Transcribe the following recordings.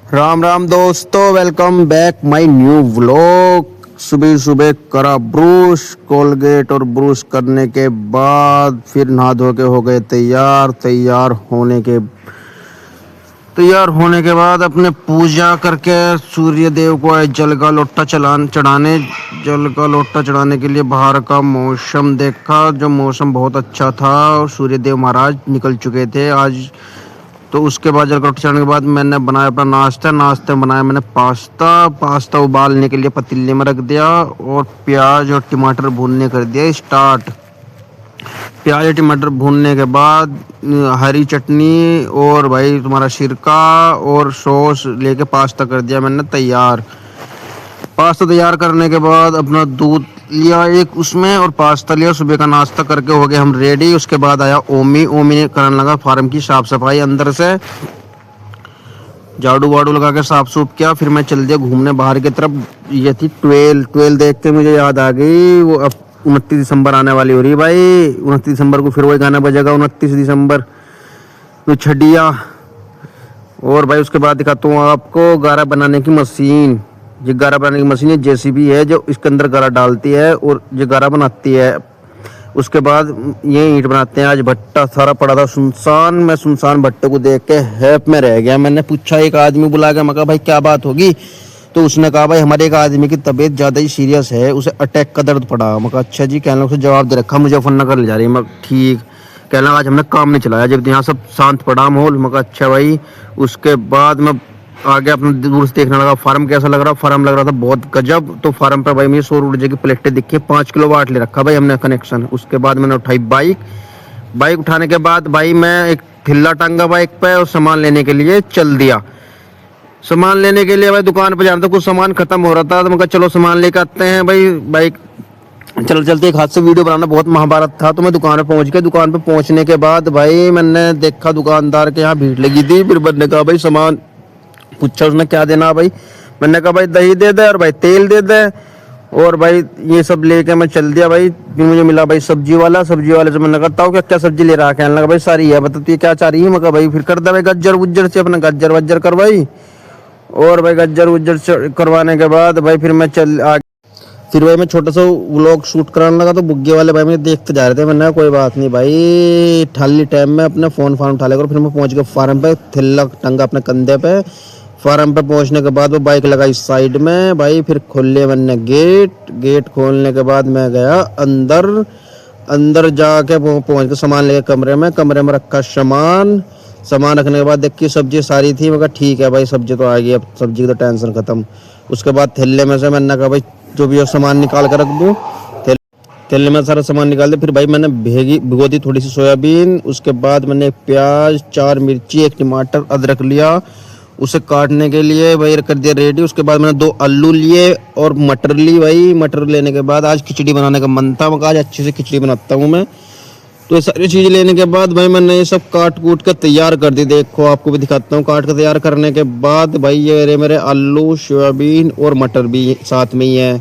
राम राम दोस्तों, welcome back my new vlog. सुबह सुबह करा ब्रूश, कोलगेट और ब्रूश करने के बाद फिर नहा धो के हो गए तैयार होने के बाद अपने पूजा करके सूर्य देव को आए जल का लोटा चढ़ाने के लिए बाहर का मौसम देखा। जो मौसम बहुत अच्छा था और सूर्य देव महाराज निकल चुके थे आज। तो उसके बाद जल का लोटा चढ़ाने के बाद मैंने बनाया अपना नाश्ते में बनाया मैंने पास्ता उबालने के लिए पतीले में रख दिया और प्याज और टमाटर भूनने कर दिया स्टार्ट। प्याज और टमाटर भूनने के बाद हरी चटनी और भाई तुम्हारा सिरका और सॉस लेके पास्ता कर दिया मैंने तैयार। पास्ता तैयार करने के बाद अपना दूध लिया एक उसमें और पास्ता लिया। सुबह का नाश्ता करके हो गए हम रेडी। उसके बाद आया ओमी ने करने लगा फार्म की साफ सफाई, अंदर से झाड़ू वाड़ू लगा के साफ सूफ किया। फिर मैं चल दिया घूमने बाहर की तरफ। ये थी ट्वेल्व देख के मुझे याद आ गई, वो अब 29 दिसंबर आने वाली हो रही भाई। 29 दिसंबर को फिर वही गाना बजेगा, 29 दिसंबर तो छड़िया। और भाई उसके बाद दिखाता हूँ आपको गारा बनाने की मशीन। ये गारा बनाने की मशीन है, जेसीबी है जो इसके अंदर गारा डालती है और ये गारा बनाती है। उसके बाद ये ईंट बनाते हैं। आज भट्टा सारा पड़ा था सुनसान। मैं सुनसान भट्टे को देख के हैप में रह गया। मैंने पूछा एक आदमी बुला के, मैं कहा भाई क्या बात होगी? तो उसने कहा भाई हमारे एक आदमी की तबीयत ज़्यादा ही सीरियस है, उसे अटैक का दर्द पड़ा। मैं कहा अच्छा जी। कहने उसे जवाब दे रखा मुजफ्फरनगर ले जा रही है। मैं ठीक। कहना आज हमने काम नहीं चलाया जब यहाँ सब शांत पड़ा माहौल। मैं कहा अच्छा भाई। उसके बाद मैं आगे अपना दूर से देखने लगा फार्म कैसा लग रहा। फार्म लग रहा था बहुत गजब। तो फार्म पर भाई मुझे सौर ऊर्जा की प्लेटें दिखी, 5 किलोवाट ले रखा भाई हमने कनेक्शन। उसके बाद मैंने उठाई बाइक उठाने के बाद भाई मैं एक ठिल्ला टांगा बाइक पे और सामान लेने के लिए चल दिया। सामान लेने के लिए भाई दुकान पे जाना था, कुछ सामान खत्म हो रहा था तो मैं कहा चलो सामान लेकर आते हैं भाई। बाइक चलते एक हाथ से वीडियो बनाना बहुत महाभारत था। तो मैं दुकान पे पहुंच गया। दुकान पे पहुंचने के बाद भाई मैंने देखा दुकानदार के यहाँ भीड़ लगी थी। फिर मैंने कहा भाई सामान पूछा उसने क्या देना भाई। मैंने कहा भाई दही दे दे और भाई तेल दे दे। और भाई ये सब लेके मैं चल दिया भाई। फिर मुझे मिला भाई सब्जी वाले से मैंने कहा ताऊ क्या क्या सब्जी ले रहा है? कहने लगा भाई सारी है, बता तू क्या चाह रही है? मैं कहा भाई फिर कर दे भाई गज्जर वज्जर से, अपना गज्जर वज्जर करवाई। और भाई गज्जर वज्जर करवाने के बाद भाई फिर मैं चल आ फिर भाई मैं छोटा सा व्लॉग शूट कराने लगा। तो बुग्गे वाले भाई मुझे देखते जा रहे थे। मैंने कहा कोई बात नहीं भाई, ठाली टाइम में अपने फोन उठा लेकर। फिर मैं पहुंच गया फार्म पे, थिल्ला टंगा अपने कंधे पे। फार्म पे पहुंचने के बाद वो बाइक लगाई साइड में भाई। फिर खोले मैंने गेट खोलने के बाद मैं गया अंदर जाके पहुंच के सामान लेके कमरे में रखा सामान रखने के बाद देखिए सब्जी सारी थी। मैं कहा ठीक है भाई सब्जी तो आ गई, अब सब्जी की तो टेंशन खत्म। उसके बाद थैले में से मैंने कहा भाई जो भी सामान निकाल कर रख दूँ। थैले में सारा सामान निकाल दे। फिर भाई मैंने भिगो दी थोड़ी सी सोयाबीन। उसके बाद मैंने प्याज, 4 मिर्ची, 1 टमाटर, अदरक लिया, उसे काटने के लिए भाई कर दिया रेडी। उसके बाद मैंने 2 आलू लिए और मटर ली भाई। मटर लेने के बाद आज खिचड़ी बनाने का मन था। मैं आज अच्छे से खिचड़ी बनाता हूँ मैं। तो ये सारी चीज़ लेने के बाद भाई मैंने ये सब काट कूट कर तैयार कर दी। देखो आपको भी दिखाता हूँ। काट कर तैयार करने के बाद भाई ये मेरे आलू, सोयाबीन और मटर भी साथ में ही है।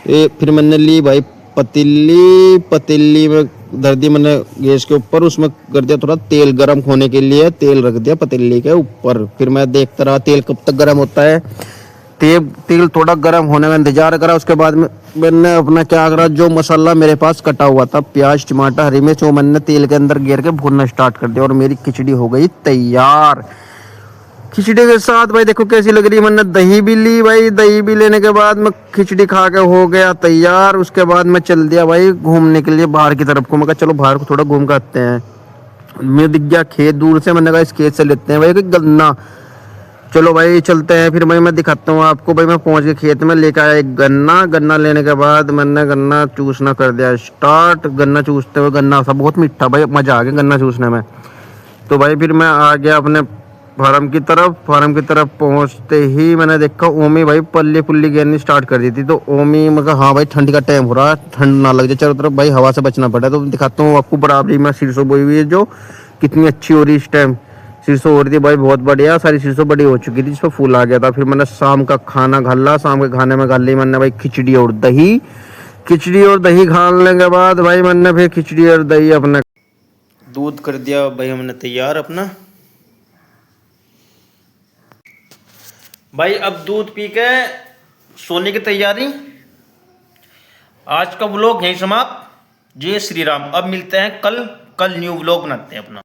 ये फिर मैंने ली भाई पतीली में धर दी मैंने गैस के ऊपर। उसमें कर दिया थोड़ा तेल गर्म होने के लिए, तेल रख दिया पतीली के ऊपर। फिर मैं देखता रहा तेल कब तक गर्म होता है। तेल थोड़ा गर्म होने में इंतजार करा। उसके बाद मैंने अपना क्या करा, जो मसाला मेरे पास कटा हुआ था, प्याज, टमाटर, हरी मिर्च, वो मैंने तेल के अंदर गिर के भूनना स्टार्ट कर दिया और मेरी खिचड़ी हो गई तैयार। खिचड़ी के साथ भाई देखो कैसी लग रही है। मैंने दही भी ली भाई। दही भी लेने के बाद मैं खिचड़ी खा के हो गया तैयार। उसके बाद मैं चल दिया भाई घूमने के लिए बाहर की तरफ को। मैं कहा चलो बाहर को थोड़ा घूम कर आते हैं। मुझे दिख गया खेत दूर से। मैंने कहा इस खेत से लेते हैं भाई गन्ना। चलो भाई चलते हैं। फिर भाई मैं दिखाता हूँ आपको। भाई मैं पहुंच के खेत में लेकर आया एक गन्ना लेने के बाद मैंने गन्ना चूसना कर दिया स्टार्ट। गन्ना चूसते हुए गन्ना था बहुत मीठा भाई, मजा आ गया गन्ना चूसने में। तो भाई फिर मैं आ गया अपने फार्म की तरफ पहुंचते ही मैंने देखा ओमी भाई पल्ली पुल्ली गिरनी स्टार्ट कर दी थी। तो ओमी मैं कहा हाँ भाई ठंड का टाइम हो रहा है, ठंड ना लग जाए चारों तरफ भाई, हवा से बचना पड़ा। तो दिखाता हूँ आपको बराबरी में सरसों बोई हुई है जो कितनी अच्छी हो रही इस टाइम। सरसों हो रही थी भाई बहुत बढ़िया, सारी सरसों बड़ी हो चुकी थी, जिसमें फूल आ गया था। फिर मैंने शाम का खाना घाला। शाम के खाने में घाल ली मैंने भाई खिचड़ी और दही घालने के बाद भाई मैंने फिर खिचड़ी और दही अपना दूध कर दिया भाई हमने तैयार अपना। भाई अब दूध पी के सोने की तैयारी। आज का व्लॉग यहीं समाप्त। जय श्री राम। अब मिलते हैं कल न्यू व्लॉग बनाते हैं अपना।